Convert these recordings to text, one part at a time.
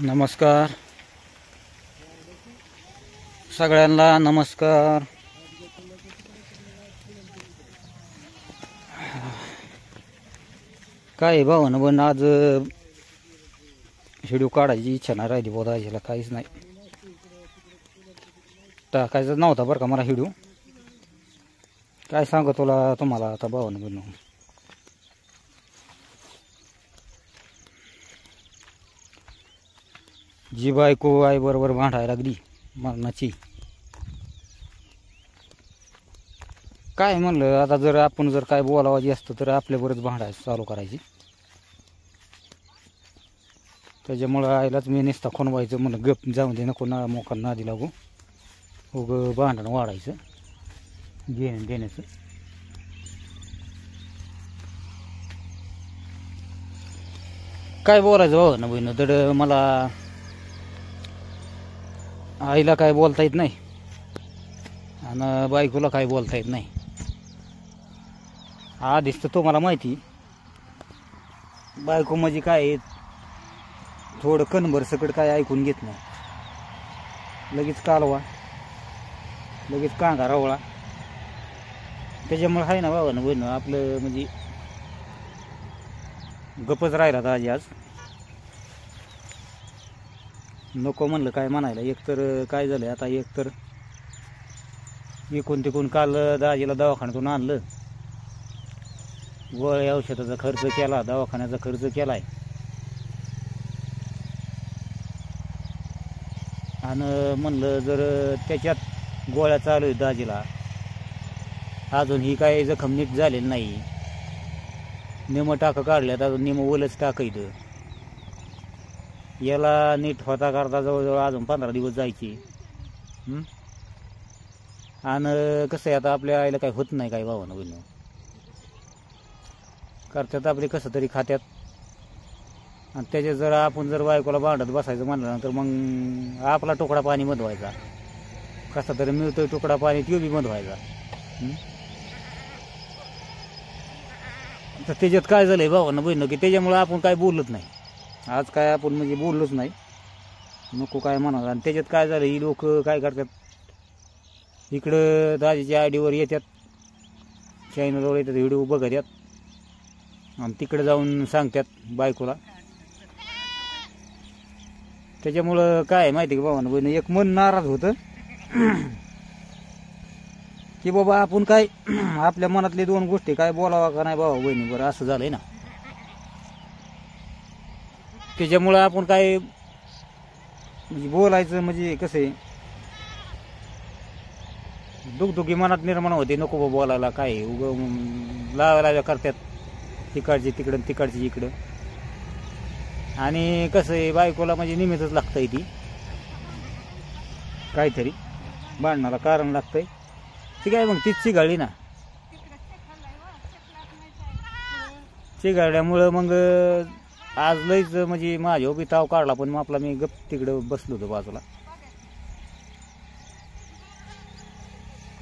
नमस्कार सगळ्यांना, नमस्कार. काय भावानं पण आज व्हिडिओ काढायची इच्छा नाही राहिली बोधा, याला काहीच नाही टाकायचं नव्हता बरं का मला व्हिडिओ. काय सांगू तुम्हाला आता भावानं बनवून जी बायको आई बरोबर भांडायला लागली मरणाची. काय म्हणलं आता, जर आपण जर काय बोलावायची असतं तर आपल्याबरोबर भांडायचं चालू करायची. त्याच्यामुळं आईलाच मी नुसता खोनवायचं म्हणलं, गप जाऊन दे, नको ना मोका नादी लागू, उगं भांडण वाढायचं घेणं देण्याचं. काय बोलायचं भाऊ ना बहिण, तर मला आईला काय बोलता येत नाही आणि बायकोला काय बोलता येत नाही. आधीच तर तुम्हाला माहिती, बायको म्हणजे काय, थोडं कणभर सकट काय ऐकून घेत नाही, लगेच कालवा, लगेच कांगा रवळा. त्याच्यामुळे आहे ना बाबा ना बहिण, आपलं म्हणजे गपच राहिला दाजी आज. नको म्हणलं काय म्हणायला. एकतर काय झालं आता, एकतर इकून तिकून काल दाजीला दवाखान्यातून आणलं, गोळ्या औषधाचा खर्च केला, दवाखान्याचा खर्च केलाय, आणि म्हणलं जर त्याच्यात गोळ्या चालू आहेत दाजीला, अजून ही काय जखम नीट झालेली नाही, निमं टाकं काढल्यात, अजून निमं ओलच टाकं इथं, याला नीट होता करता जवळजवळ अजून 15 दिवस जायचे. आणि कसं आहे आता, आपल्या आईला काय होत नाही काय भावानं बहिण, करतात आपले कसं तरी खात्यात. आणि त्याच्यात जर आपण जर बायकोला भांडत बसायचं म्हणलं तर मग आपला तुकडा पाणी मधवायचा, कसा तरी मिळतोय तुकडा पाणी तो बी मधवायचा. तर त्याच्यात काय झालंय भावानं बहिण की त्याच्यामुळं आपण काय बोलत नाही आज, काय आपण म्हणजे बोललोच नाही, नको काय म्हणा. आणि त्याच्यात काय झालं, ही लोक काय करतात, इकडं दाजीच्या आयडीवर येतात, चॅनलवर येतात, व्हिडिओ बघत येतात, आणि तिकडे जाऊन सांगतात बायकोला. त्याच्यामुळं काय माहिती का भावानं बहिण, एक मन नाराज होतं की बाबा आपण काय आपल्या मनातले 2 गोष्टी काय बोलावा का नाही भावा बहिणी, बरं असं झालंय ना. त्याच्यामुळं आपण काय म्हणजे बोलायचं म्हणजे कसं आहे, दुखदुखी मनात निर्माण होते, नको बा बोलायला, काय उगं लावायला करतात तिकडची तिकडं तिकडची इकडं. आणि कसं आहे, बायकोला म्हणजे निमित्तच लागतंय, ती काहीतरी भांडणाला कारण लागतंय, ती काय मग तीच चिघाळली ना, चिघाळल्यामुळं मग आज लईच म्हणजे माझ्या उभी ताव काढला. पण मग आपला मी गप तिकडं बसलो होतो बाजूला,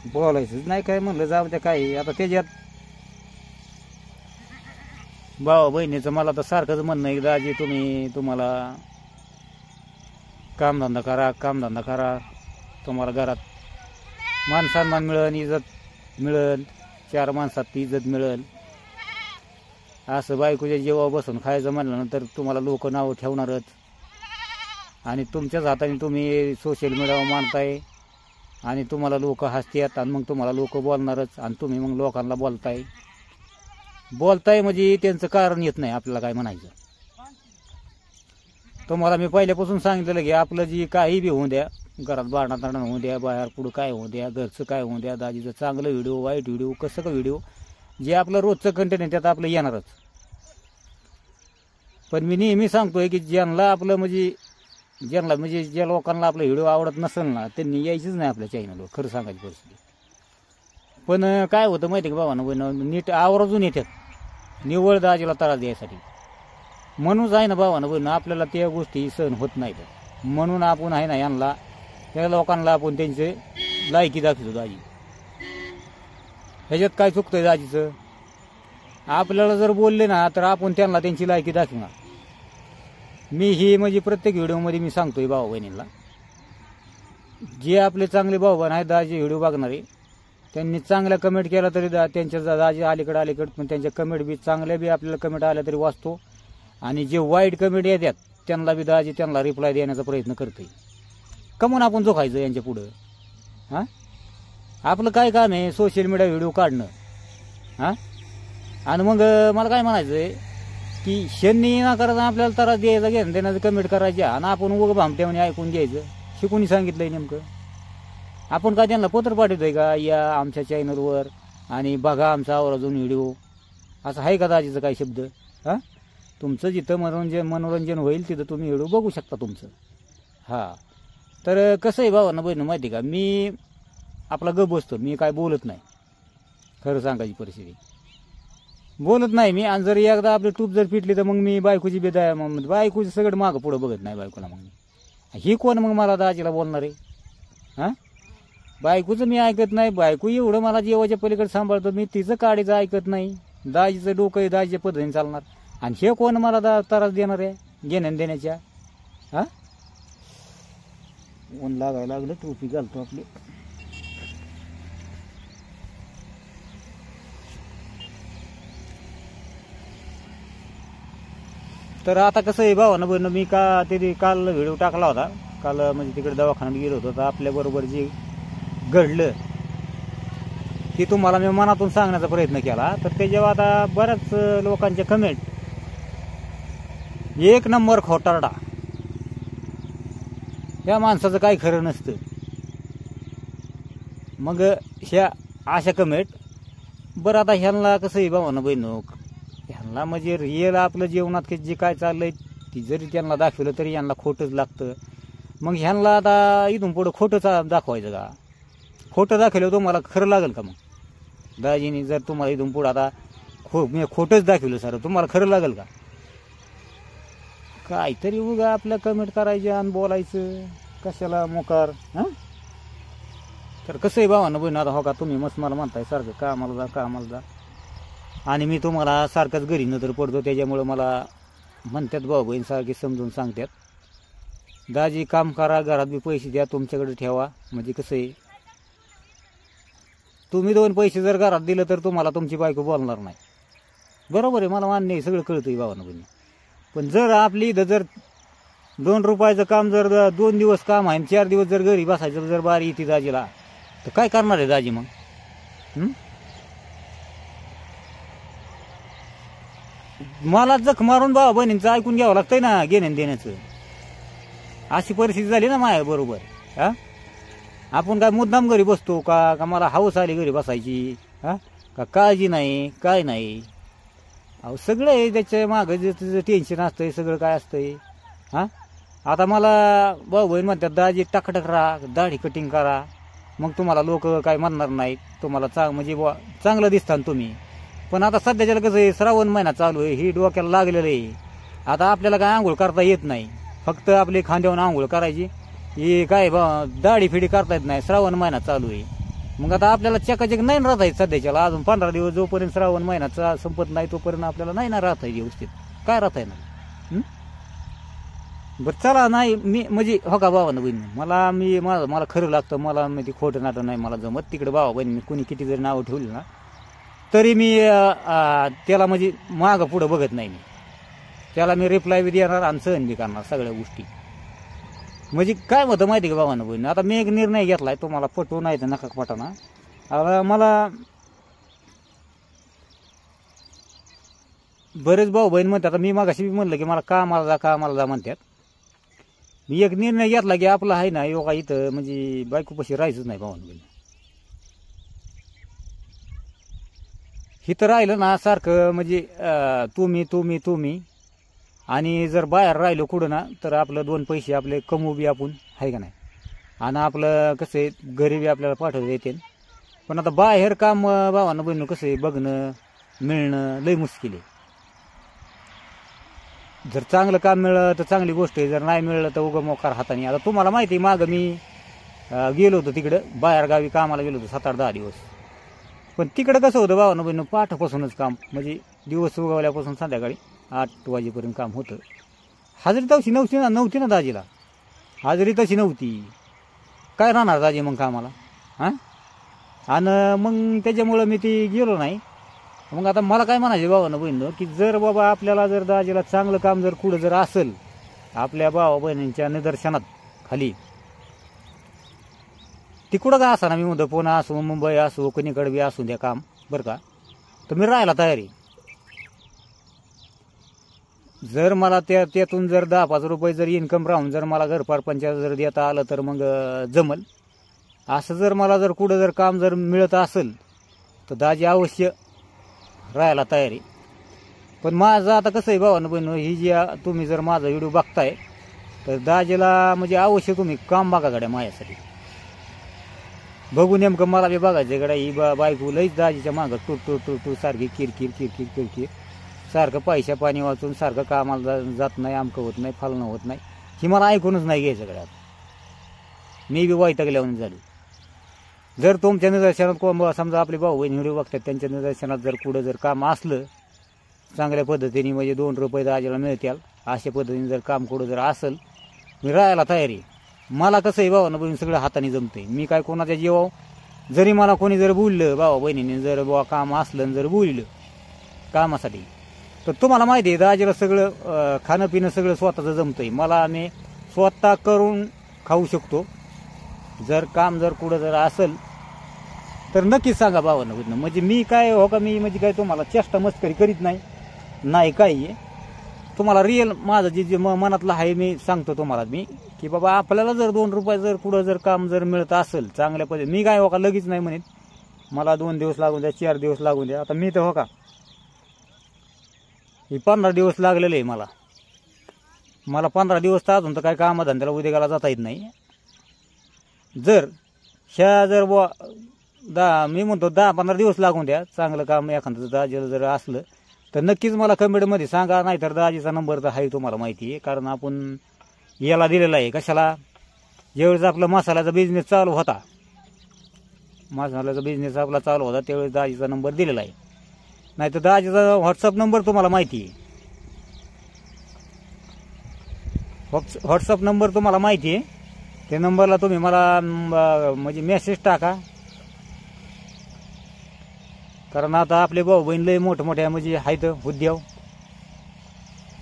बोलायचंच नाही काय म्हणलं, जाऊ द्या. काय आता त्याच्यात भावा बहिणीचं मला तर सारखंच म्हणणं आहे, दाजी तुम्हाला कामधंदा करा, तुम्हाला घरात मान सन्मान मिळेल, इज्जत मिळेल, 4 माणसात इज्जत मिळेल. असं बायकोच्या जेव्हा बसून खायचं म्हणल्यानंतर तुम्हाला लोक नावं ठेवणारच, आणि तुमच्याच हाताने तुम्ही सोशल मीडियावर मांडताय, आणि तुम्हाला लोक हसतात, आणि मग तुम्हाला लोक बोलणारच, आणि तुम्ही मग लोकांना बोलताय म्हणजे त्यांचं कारण येत नाही आपल्याला काय म्हणायचं. तुम्हाला मी पहिल्यापासून सांगितलेलं की आपलं जी काही बी होऊ द्या, घरात भांडण होऊ द्या, बाहेर पुढं काय होऊ द्या, घरचं काय होऊ द्या, दाजीचं चांगलं व्हिडिओ, वाईट व्हिडिओ, कसं का व्हिडिओ, जे आपलं रोजचं कंटेंट आहे त्यात आपलं येणारच. पण मी नेहमी सांगतोय की ज्या लोकांना आपला व्हिडिओ आवडत नसेल ना, त्यांनी यायचंच नाही आपल्या चॅनलवर, खरं सांगायची परिस्थिती. पण काय होतं माहिती का भावानं, नीट आवर्जून येतात निव्वळ दाजीला त्रास द्यायसाठी. म्हणूनच आहे ना भावानं बहिण, आपल्याला त्या गोष्टी सहन होत नाहीत. म्हणून आपण आहे ना त्या लोकांना आपण त्यांचे लायकी दाखवतो. दाजी ह्याच्यात काय चुकतंय दाजीचं, आपल्याला जर बोलले ना तर आपण त्यांना त्यांची लायकी दाखवणार. मी ही म्हणजे प्रत्येक व्हिडिओमध्ये मी सांगतोय भाऊ बहिणींना, जे आपले चांगले भाऊ बहीण आहेत दाजी व्हिडिओ बघणारे, त्यांनी चांगल्या कमेंट केला तरी त्यांच्या दाजी अलीकडे पण त्यांच्या कमेंट बी चांगल्या बी आपल्याला कमेंट आल्या तरी वाचतो, आणि जे वाईट कमेंट येतात त्यांना बी दाजी त्यांना रिप्लाय देण्याचा प्रयत्न करते. कमून आपण जोखायचं यांच्या पुढं? हां, आपलं काय काम आहे सोशल मीडिया व्हिडिओ काढणं. हां, आणि मग मला काय म्हणायचं आहे की शनी ना करायचं आपल्याला त्रास द्यायचा, घेणं देण्याचं कमेंट करायचे, आणि आपण उगं भामट्याने ऐकून घ्यायचं. शिकून सांगितलंय नेमकं? आपण काय त्यांना पत्र पाठवतोय का या आमच्या चॅनलवर आणि बघा आमचा आवर्जून व्हिडिओ? असं आहे का दाजीचं काही शब्द? हां, तुमचं जिथं मनोरंजन होईल तिथं तुम्ही व्हिडिओ बघू शकता तुमचं. हां, तर कसं आहे भावांना बहिणं माहिती का, मी आपला गप बसतो, मी काय बोलत नाही. खरं सांगायची परिस्थिती बोलत नाही मी. आणि जर एकदा आपली टूप जर पिटली तर मग मी बायकोची बेदाय, मग बायकोची सगळं मागं पुढं बघत नाही बायकोला. मग ही कोण मग मला दाजीला बोलणार आहे? हां, बायकोचं मी ऐकत नाही. बायको एवढं मला जेवाच्या पलीकडे सांभाळतो, मी तिचं काडीचं ऐकत नाही. दाजीचं डोकं आहे, दाजीच्या पद्धतीने चालणार. आणि हे कोण मला त्रास देणार आहे घेण्या देण्याच्या? हां, ऊन लागायला लागलं, टोपी घालतो आपली. तर आता कसं आहे भावानं बहिणं, मी काल व्हिडिओ टाकला होता. काल म्हणजे तिकडे दवाखान्यात गेलो होतो, तर आपल्याबरोबर जे घडलं ते तुम्हाला मी मनातून सांगण्याचा प्रयत्न केला. तर त्याच्यावर आता बऱ्याच लोकांच्या कमेंट, एक नंबर खोटारडा, या माणसाचं काही खरं नसतं. मग ह्या अशा कमेंट. बरं, आता ह्यांना कसं आहे भावानं बहिणं, ह्यांना म्हणजे रिअल आपलं जीवनात जे काय चाललंय ती जरी त्यांना दाखवलं तरी यांना खोटंच लागतं. मग ह्यांना आता इथून पुढं खोटंच दाखवायचं का? खोटं दाखवलं तुम्हाला खरं लागेल का? मग दाजीने जर तुम्हाला इथून पुढं आता मी खोटंच दाखवलं सर, तुम्हाला खरं लागेल का? काहीतरी उगा आपल्या कमेंट करायच्या आणि बोलायचं कशाला मोकार. हां, तर कसं आहे भावानं बहिण, आता हो का तुम्ही मस्त मला म्हणताय सारखं कामाला जा, आणि मी तुम्हाला सारखंच घरी नजर पडतो, त्याच्यामुळं मला म्हणतात भाऊ बहीण सारखी समजून सांगतात, दाजी काम करा, घरात बी पैसे द्या, तुमच्याकडे ठेवा. म्हणजे कसं आहे, तुम्ही 2 पैसे जर घरात दिलं तर तुम्हाला तुमची बायको बोलणार नाही. बरोबर आहे, मला मान्य आहे, सगळं कळतंय भावानं बहिणी. पण जर आपली इथं जर 2 रुपयाचं काम जर 2 दिवस काम आहे, 4 दिवस जर घरी बसायचं, जर बारी येते दाजीला, तर काय करणार आहे दाजी मग? मला जख मारून भावा बहिणींचं ऐकून घ्यावं लागतंय ना घेण्यान देण्याचं. अशी परिस्थिती झाली ना माझ्या बरोबर. हां, आपण काय मुद्दाम घरी बसतो का मला हौस आली घरी बसायची? हां, का काळजी नाही काय नाही? अहो सगळं आहे त्याच्या मागं जे तुझं टेन्शन असतंय, सगळं काय असतंय. हां, आता मला भाऊ बहीण म्हणतात दाजी टाकटक राहा, दाढी कटिंग करा, मग तुम्हाला लोक काय म्हणणार नाहीत, तुम्हाला म्हणजे चांगलं दिसतात तुम्ही. पण आता सध्याच्याला कसं आहे, श्रावण महिना चालू आहे, ही डोक्याला लागलेलं आहे. आता आपल्याला काय आंघोळ करता येत नाही, फक्त आपली खांद्यावरून आंघोळ करायची, ही काय दाढी फिडी करता येत नाही, श्रावण महिना चालू आहे. मग आता आपल्याला चकाचक नाही राहता येत सध्याच्याला. अजून 15 दिवस जोपर्यंत श्रावण महिना संपत नाही तोपर्यंत आपल्याला नाही ना राहता येत व्यवस्थित. काय राहता येणार? बरं चला, नाही मी म्हणजे हो का भावानं बहिणी, मला खरं लागतं, मला म्हणजे खोटं नाटं नाही मला जमत. तिकडे भावा बहिणी कुणी किती जरी नावं ठेवली ना तरी मी त्याला म्हणजे मागं पुढं बघत नाही. मी त्याला मी रिप्लाय बी देणार आणि सहन बी करणार सगळ्या गोष्टी. म्हणजे काय होतं माहिती का भावानं बहिणी, आता मी एक निर्णय घेतलाय, तुम्हाला पटवू नाही तर नका पटाना. आता मला बरेच भाऊ बहीण म्हणतात, आता मी मागाशी म्हणलं की मला कामाला जा म्हणतात. मी एक निर्णय घेतला की आपला आहे ना योगा इथं म्हणजे बायकोपाशी राहायचंच नाही भावानं बहिणी. इथं राहिलं ना सारखं म्हणजे तुम्ही आणि जर बाहेर राहिलो कुठं ना तर आपलं 2 पैसे आपले कमवू बी आपण, आहे का नाही, आणि आपलं कसं आहे घरी बी आपल्याला पाठवता येते. पण आता बाहेर काम भावानं बहिणं कसं आहे बघणं मिळणं लय मुश्किल आहे. जर चांगलं काम मिळलं तर चांगली गोष्ट आहे, जर नाही मिळलं तर उगं मोकार हाताने. आता तुम्हाला माहिती आहे मागं मी गेलो होतो तिकडं बाहेर गावी कामाला गेलो होतो 7-8-10 दिवस. पण तिकडं कसं होतं भावानं बहिणं, पाठपासूनच काम म्हणजे दिवस उगवल्यापासून संध्याकाळी 8 वाजेपर्यंत काम होतं. हाजरी तशी नव्हती ना दाजीला, हाजरी तशी नव्हती, काय राहणार दाजी मग कामाला हां. आणि मग त्याच्यामुळं मी ती गेलो नाही. मग आता मला काय म्हणायचे भावानं बहिणं की जर बाबा आपल्याला जर दाजीला चांगलं काम जर कुठं जर असेल आपल्या भावा बहिणींच्या निदर्शनात खाली, ती कुठं काय असा ना, मी म्हणतो पुणे असो मुंबई असो कोणीकडे बी असू द्या काम बरं का, तर मी राहायला तयारी. जर मला त्यातून जर 10-5 रुपये जर इन्कम राहून जर मला घरपरपंचायत जर देता आलं तर मग जमल. असं जर मला जर कुठं जर काम जर मिळत असेल तर दाजी अवश्य राहायला तयारी. पण माझं आता कसं आहे भावानं बहिणं, ही जी तुम्ही जर माझा व्हिडिओ बघताय तर दाजीला म्हणजे अवश्य तुम्ही काम बघा गड्या माझ्यासाठी. बघू नेमकं मला बी बघायचं गड्या, ही बायको लईच दाजीच्या मागं टूर सारखी किरकिर सारखं पैशा पाणी वाचून सारखं कामाला जात नाही, आमकं होत नाही, फालणं होत नाही, ही मला ऐकूनच नाही घ्यायचं गड्या. मी बी वैतागल्यावर झालो. जर तुमच्या निदर्शनात समजा आपले भाऊ बहीण व्हिडिओ बघतात त्यांच्या निदर्शनात जर पुढं जर काम असलं चांगल्या पद्धतीने म्हणजे 2 रुपये दाजीला मिळतील अशा पद्धतीने जर काम कुठं जर असेल, मी राहायला तयारी. मला कसं आहे भावानं बहीण सगळं हाताने जमतंय. मी काय कोणाच्या जीवावर जरी मला कोणी जर बोललं भावा बहिणीने जर बुवा काम असलं जर बोललं कामासाठी, तर तुम्हाला माहिती आहे दाजीला सगळं खाणं पिणं सगळं स्वतःचं जमतंय. मला मी स्वतः करून खाऊ शकतो. जर काम जर कुठं जर असेल तर नक्कीच सांगा भावानं बहिणं. म्हणजे मी काय हो का, मी म्हणजे काय तुम्हाला चेष्टा मस्करी करीत नाही काही आहे. तुम्हाला रिअल माझं जे मनातलं आहे मी सांगतो तुम्हाला मी की बाबा आपल्याला जर 2 रुपये जर कुठं जर काम जर मिळत असेल चांगल्या पद्धती, मी काय हो का लगेच नाही म्हणत, मला 2 दिवस लागून द्या 4 दिवस लागून द्या. आता मी तर हो का ही 15 दिवस लागलेले आहे मला 15 दिवस तर अजून तर काय कामधंद्याला उद्योगाला जाता येत नाही. जर जर बुवा मी म्हणतो 10-15 दिवस लागून द्या, चांगलं काम एखादं दाजीला जर असलं तर नक्कीच मला कमेंटमध्ये सांगा. नाही तर दाजीचा नंबर तर आहे तुम्हाला माहिती आहे, कारण आपण याला दिलेला आहे कशाला, ज्यावेळेस आपला मसाल्याचा बिझनेस चालू होता, मसाल्याचा बिझनेस आपला चालू होता त्यावेळेस दाजीचा नंबर दिलेला आहे. नाही तर दाजीचा व्हॉट्सअप नंबर तुम्हाला माहिती आहे, व्हॉट्सअप नंबर तुम्हाला माहिती आहे. त्या नंबरला तुम्ही मला म्हणजे मेसेज टाका. कारण आता आपले भाऊ बहीण लय मोठमोठ्या म्हणजे आहेत उद्योग,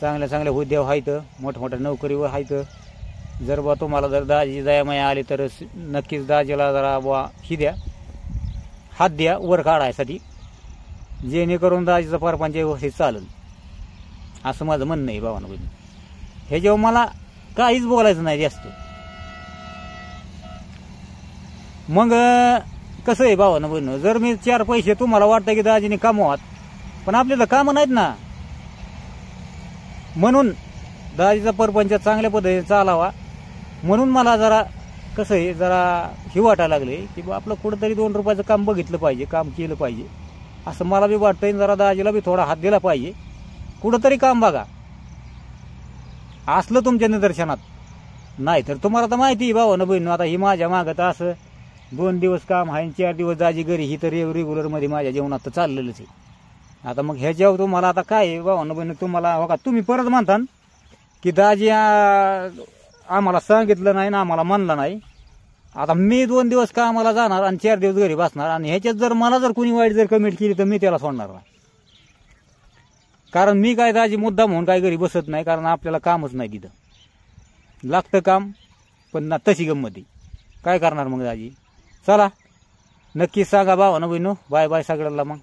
चांगल्या उद्योग आहेत, मोठमोठ्या नोकरीवर आहेत. जर बा तुम्हाला जर दाजी दयामाया आली तर नक्कीच दाजीला जरा बा ही द्या, हात द्या वर काढायसाठी, जेणेकरून दाजीचा परपंच व्यवस्थित चालेल असं माझं म्हणणं आहे भावानं बहिणी. हे जेव्हा मला काहीच बोलायचं नाही जास्त. मग कसं आहे भावानं बहिणं, जर मी 4 पैसे तुम्हाला वाटतं की दाजीने कमवात, पण आपल्याला कामं नाहीत ना, म्हणून दाजीचा परपंच चांगल्या पद्धतीने चालावा म्हणून मला जरा कसं आहे जरा ही वाटायला लागले की बा आपलं कुठंतरी 2 रुपयाचं काम बघितलं पाहिजे, काम केलं पाहिजे असं मला बी वाटतंय. जरा दाजीला बी थोडा हात दिला पाहिजे, कुठंतरी काम बघा असलं तुमच्या निदर्शनात. नाही तर तुम्हाला तर माहिती आहे भावानं बहिण, आता ही माझ्या मागत असं 2 दिवस काम आहे 4 दिवस दाजी घरी, ही तर रेग्युलरमध्ये माझ्या जेवणात तर चाललेलंच आहे. आता मग ह्याच्यावर तुम्हाला आता काय भावानं बहिण, तुम्हाला हो का तुम्ही परत म्हणता की दाजी आम्हाला सांगितलं नाही ना आम्हाला म्हणलं नाही. आता मी 2 दिवस कामाला जाणार आणि 4 दिवस घरी बसणार, आणि ह्याच्यात जर मला जर कोणी वाईट जर कमेंट केली तर मी त्याला सोडणार नाही. कारण मी काय दाजी मुद्दा म्हणून काय घरी बसत नाही, कारण आपल्याला कामच नाही तिथं, लागतं काम पण ना तशी गंमत काय करणार मग दाजी. चला नक्कीच सांगा भावानं बहिणो, बाय बाय सगळ्यांना मग.